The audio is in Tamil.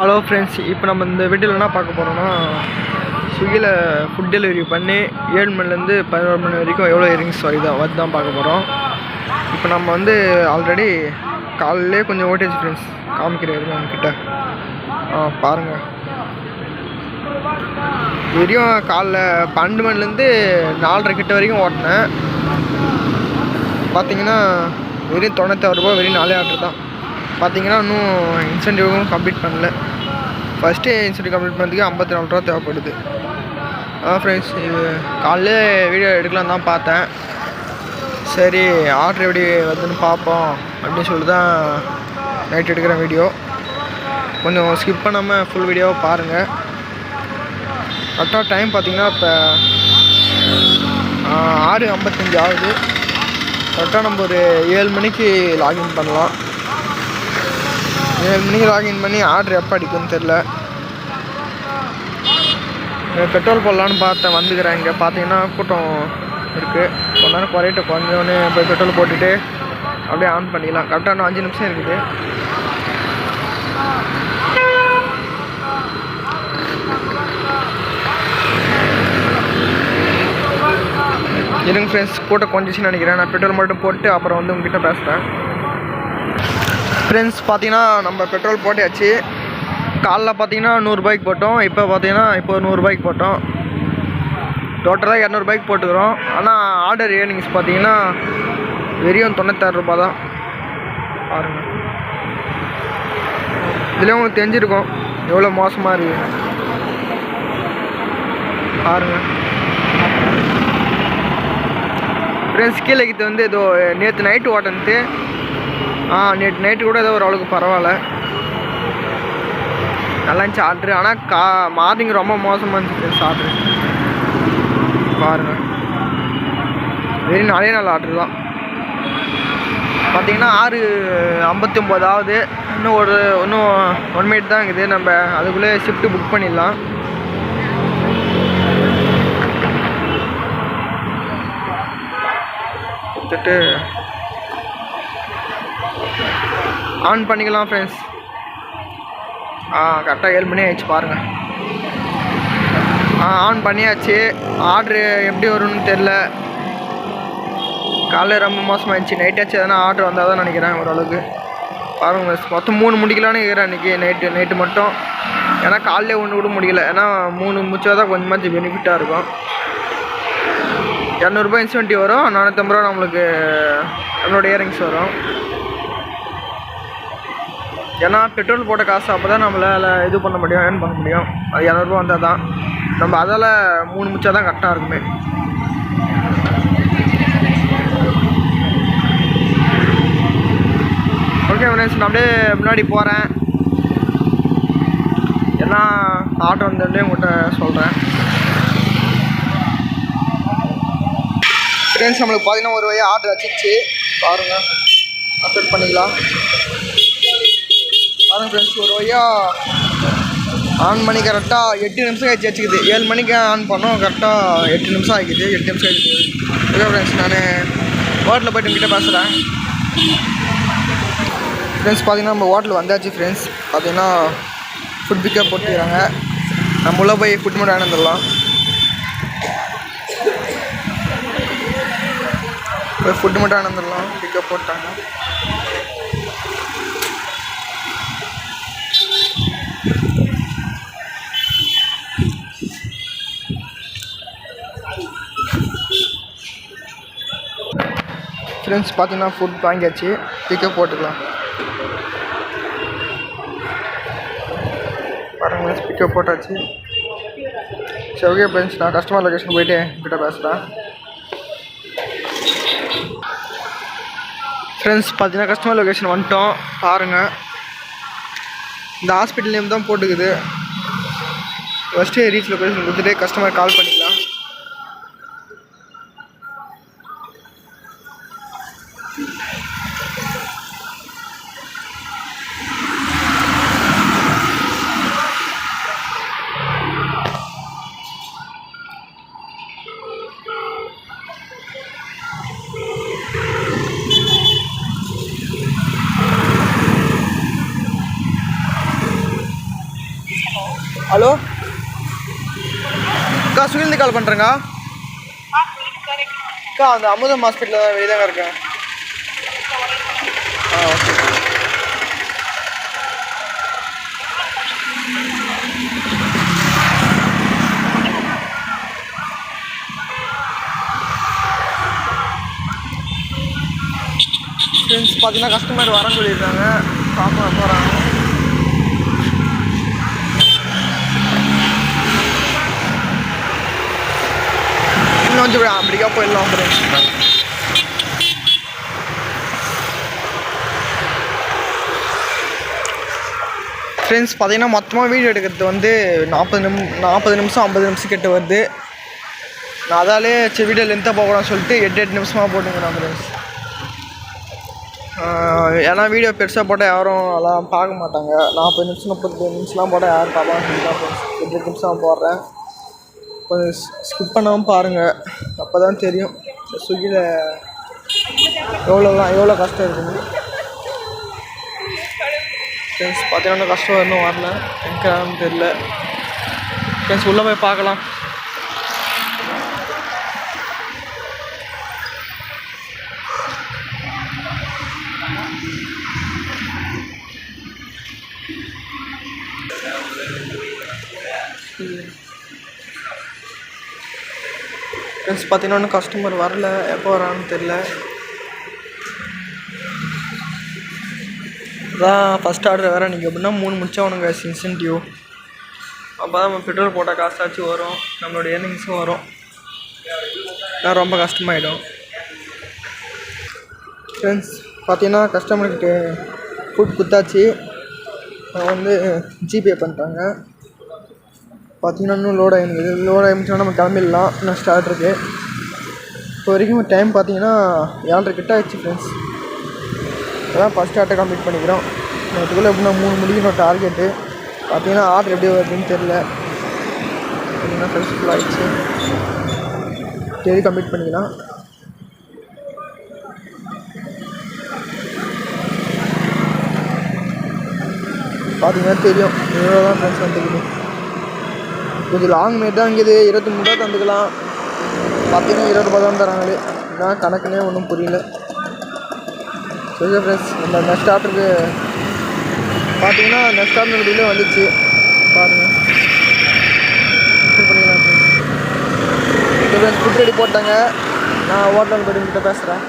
ஹலோ ஃப்ரெண்ட்ஸ், இப்போ நம்ம இந்த வீடியோவில் என்ன பார்க்க போகிறோம்னா, ஸ்விக்கியில் ஃபுட் டெலிவரி பண்ணி 7 மணிலேருந்து 11 மணி வரைக்கும் எவ்வளோ ஏர்னிங்ஸ் வருது தான் பார்க்க போகிறோம். இப்போ நம்ம ஆல்ரெடி காலையிலே கொஞ்சம் ஓட்டேஜ் ஃப்ரெண்ட்ஸ் காமிக்கிறாரு நம்மக்கிட்ட. பாருங்கள், வெறும் காலைல 12 மணிலேருந்து 4:30 கிட்ட வரைக்கும் ஓட்டினேன். பார்த்தீங்கன்னா வெறும் 96 ரூபா, வெறும் 4 ஆர்டர் தான். பார்த்தீங்கன்னா இன்னும் இன்சென்டிவும் கம்ப்ளீட் பண்ணல. ஃபஸ்ட்டு இன்சென்டிவ் கம்ப்ளீட் பண்ணுறதுக்கு 54 ரூபா தேவைப்படுது. ஃப்ரெண்ட்ஸ், இது காலையில் வீடியோ எடுக்கலாம் தான் பார்த்தேன். சரி, ஆர்டர் எப்படி வருதுன்னு பார்ப்போம் அப்படின்னு சொல்லி தான் நைட் எடுக்கிற வீடியோ. கொஞ்சம் ஸ்கிப் பண்ணாமல் ஃபுல் வீடியோவை பாருங்கள். கரெக்டாக டைம் பார்த்தீங்கன்னா இப்போ 6:55 ஆகுது. கரெக்டாக நம்ம ஒரு 7 மணிக்கு லாகின் பண்ணலாம். 7 மணிக்கு லாகின் பண்ணி ஆர்டர் எப்போ அடிக்கும்னு தெரில. பெட்ரோல் போடலான்னு பார்த்தேன், வந்துக்கிறேன். இங்கே பார்த்தீங்கன்னா கூட்டம் இருக்குது. கொஞ்ச நேரம் குறைஞ்சோடனே போய் பெட்ரோல் போட்டுட்டு அப்படியே ஆன் பண்ணிக்கலாம். கரெக்டாக இன்னும் 5 நிமிஷம் இருக்குது. இருங்க ஃப்ரெண்ட்ஸ், கூட்டம் கொஞ்சிச்சுன்னு நினைக்கிறேன். நான் பெட்ரோல் மட்டும் போட்டு அப்புறம் உங்ககிட்ட பேசுகிறேன். ஃப்ரெண்ட்ஸ், பார்த்தீங்கன்னா நம்ம பெட்ரோல் போட்டாச்சு. காலைல பார்த்தீங்கன்னா 100 ரூபாய்க்கு போட்டோம். இப்போ பார்த்தீங்கன்னா 100 ரூபாய்க்கு போட்டோம். டோட்டலாக 200 ரூபாய்க்கு போட்டுக்கிறோம். ஆனால் ஆர்டர் ஏர்னிங்ஸ் பார்த்தீங்கன்னா வெறும் 96 ரூபா தான். பாருங்கள், இதில் உங்களுக்கு தெரிஞ்சிருக்கும் எவ்வளோ மோசமாக இருக்குது. பாருங்கள் ஃப்ரெண்ட்ஸ், கீழே இது ஏதோ நேற்று நைட்டு ஓட்டன்ட்டு. நேற்று நைட்டு கூட ஏதோ ஓரளவுக்கு பரவாயில்ல, நல்லா இருந்துச்சு ஆர்டரு. ஆனால் மார்னிங் ரொம்ப மோசமாக இருந்துச்சு ஃப்ரெண்ட்ஸ் ஆர்டரு. பாருங்கள், வெறும் 4 நாள் ஆர்டரு தான். பார்த்தீங்கன்னா 6:59 ஆகுது. இன்னும் 1 மினிட் தான் இருக்குது. நம்ம அதுக்குள்ளே ஷிஃப்ட்டு புக் பண்ணிடலாம். கொடுத்துட்டு ஆன் பண்ணிக்கலாம் ஃப்ரெண்ட்ஸ். கரெக்டாக 7 மணி ஆயிடுச்சு பாருங்கள். ஆன் பண்ணியாச்சு. ஆர்டரு எப்படி வரும்னு தெரில. காலைல ரொம்ப மோசமாகிடுச்சு. நைட்டாச்சு எதனா ஆர்டர் வந்தால் தான் நினைக்கிறேன் ஓரளவுக்கு. பாருங்கள் ஃப்ரெண்ட்ஸ், மொத்தம் 3 முடிக்கலான்னு இருக்கிறேன் அன்றைக்கி நைட்டு மட்டும். ஏன்னா காலையில் ஒன்று கூட முடியல. ஏன்னா 3 முடிச்சா தான் கொஞ்சமாச்சும் பெனிஃபிட்டாக இருக்கும். 200 ரூபாய் இன்சென்டிவ் வரும். 450 ரூபா நம்மளுக்கு நம்மளோட இயரிங்ஸ் வரும். ஏன்னா பெட்ரோல் போட்ட காசு அப்போ தான் நம்மளால் இது பண்ண முடியும், ஏர்ன் பண்ண முடியும். அது 200 ரூபா வந்தால் தான். நம்ம அதால் 3 முடிச்சா தான் கரெக்டாக இருக்குமே. ஓகே ஃப்ரெண்ட்ஸ், நான் அப்படியே முன்னாடி போகிறேன். எல்லாம் ஆட்டோ வந்தோடனே உங்கள்கிட்ட சொல்கிறேன். ஃப்ரெண்ட்ஸ், நம்மளுக்கு பார்த்தீங்கன்னா ஒரு வழியாக ஆர்டர் வச்சிச்சு. பாருங்கள், அப்டேட் பண்ணிக்கலாம். பாருங்கள் ஃப்ரெண்ட்ஸ், ஒரு வழியாக ஆன் பண்ணி கரெக்டாக 8 நிமிஷம் ஆகிடுச்சு வச்சுக்குது. 7 மணிக்கு ஆன் பண்ணோம், கரெக்டாக 8 நிமிஷம் ஆகிக்குது. 8 நிமிஷம் ஆகிடுச்சு. ஓகே ஃப்ரெண்ட்ஸ், நான் ஹோட்டலில் போய்ட்டு உங்ககிட்ட பேசுகிறேன். ஃப்ரெண்ட்ஸ், பார்த்தீங்கன்னா நம்ம ஹோட்டல் வந்தாச்சு. ஃப்ரெண்ட்ஸ், பார்த்தீங்கன்னா ஃபுட் பிக்கப் போட்டுக்கிறாங்க. நம்ம உள்ளே போய் ஃபுட் மட்டும் வாங்கிட்டு போய் ஃபுட்டு மட்டும் வாங்கிட்டு பிக்கப் போட்டாங்க. ஃப்ரெண்ட்ஸ், பார்த்தீங்கன்னா ஃபுட் வாங்கியாச்சு. பிக்கப் போட்டுக்கலாம். பாருங்கள், பிக்கப் போட்டாச்சு. சரி, ஓகே ஃப்ரெண்ட்ஸ், நான் கஸ்டமர் லொக்கேஷன் போய்ட்டு கிட்ட பேசுகிறேன். ஃப்ரெண்ட்ஸ், பார்த்தீங்கன்னா கஸ்டமர் லொக்கேஷன் வந்துட்டோம். பாருங்கள், இந்த ஹாஸ்பிட்டல் நேம் தான் போட்டுக்குது. ஃபஸ்ட்டு ரீச் லொக்கேஷன் கொடுத்துட்டு கஸ்டமர் கால் பண்ணிக்கலாம். ஹலோ அக்கா, சுகிலிருந்து கால் பண்ணுறேங்க அக்கா. அந்த அமுதம் ஹாஸ்பிட்டலில் தான் வெளியே தாங்க இருக்கேன். ஓகே. ஃப்ரெண்ட்ஸ் பார்த்தீங்கன்னா கஸ்டமர் வரேன்னு சொல்லியிருக்காங்க. பார்க்க போகிறாங்க. இன்னும் கொஞ்சம் அப்படிக்கா போயிடலாம் ஃப்ரெண்ட்ஸ். ஃப்ரெண்ட்ஸ் பார்த்தீங்கன்னா மொத்தமாக வீடியோ எடுக்கிறது வந்து 40 நிமிஷம் 50 நிமிஷம் கிட்ட வருது. நான் அதாலே சரி வீடியோ லென்த்தாக போகலாம்னு சொல்லிட்டு 8 நிமிஷமாக போட்டுங்கிறேன் ஃப்ரெண்ட்ஸ். ஏன்னா வீடியோ பெருசாக போட்டால் யாரும் எல்லாம் பார்க்க மாட்டாங்க. 40 நிமிஷம் 30 நிமிஷம்லாம் போட்டால் யாரும் பார்ப்பாங்கன்னு சொல்லி தான் ஃப்ரெண்ட்ஸ் 8 நிமிஷம் போடுறேன். கொஞ்சம் ஸ்கிப் பண்ணாமல் பாருங்கள், அப்போ தான் தெரியும் ஸ்விக்கியில் எவ்வளோ கஷ்டம் இருக்குங்க. ஃப்ரெண்ட்ஸ் பார்த்தீங்கன்னா கஷ்டம் இன்னும் வரல, எங்கன்னு தெரியல. ஃப்ரெண்ட்ஸ் உள்ளே போய் பார்க்கலாம். ஃப்ரெண்ட்ஸ் பார்த்தீங்கன்னா இன்னும் கஸ்டமர் வரல, எப்போ வரான்னு தெரில. அதான் ஃபஸ்ட் ஆர்டர் வேறு. நீங்கள் எப்படின்னா 3 முடிச்சவனுங்க இன்சென்டிவ். அப்போ தான் நம்ம பெட்ரோல் போட்டால் காசாச்சும் வரும், நம்மளோட ஏர்னிங்ஸும் வரும். நான் ரொம்ப கஷ்டமாயிடும். ஃப்ரெண்ட்ஸ் பார்த்தீங்கன்னா கஸ்டமர்கிட்ட ஃபுட் குத்தாச்சு. வந்து ஜிபே பண்ணிட்டாங்க. பார்த்தீங்கன்னா இன்னும் லோட் ஆகிடுது. லோட் ஆகிடுச்சுன்னா நம்ம கிளம்பிடலாம். இன்னும் ஸ்டார்ட் இருக்குது. இப்போ வரைக்கும் டைம் பார்த்தீங்கன்னா 7:30 கிட்ட ஆகிடுச்சு ஃப்ரெண்ட்ஸ். அதான் ஃபஸ்ட் ஆர்டர் கம்ப்ளீட் பண்ணிக்கிறோம். அதுக்குள்ளே எப்படின்னா 3 முடிக்கணும் டார்கெட்டு. பார்த்தீங்கன்னா ஆர்டர் எப்படி வருதுன்னு தெரில. பார்த்தீங்கன்னா சக்ஸஸ்ஃபுல் ஆகிடுச்சு. சரி கம்ப்ளீட் பண்ணிக்கலாம். பார்த்தீங்கன்னா தெரியும் எவ்வளோ தான் ஃப்ரெண்ட்ஸ் வந்துக்குது. கொஞ்சம் லாங் மேட் தான் இங்கே 23 ரூபா தந்துக்கலாம். பார்த்தீங்கன்னா 20 ரூபா தான் தராங்களே. இதான் கணக்குனே ஒன்றும் புரியல. சரி ஃப்ரெண்ட்ஸ், நம்ம நெக்ஸ்ட் ஆர்டருக்கு பார்த்தீங்கன்னா நெக்ஸ்ட் ஆர்டர் வீடியோ வந்துச்சு பாருங்கள். பண்ணிக்கலாம் ஃப்ரெண்ட்ஸ். ஃபுட் ரெடி போட்டாங்க. நான் ஹோட்டல் போய்ட்டு கிட்ட பேசுகிறேன்.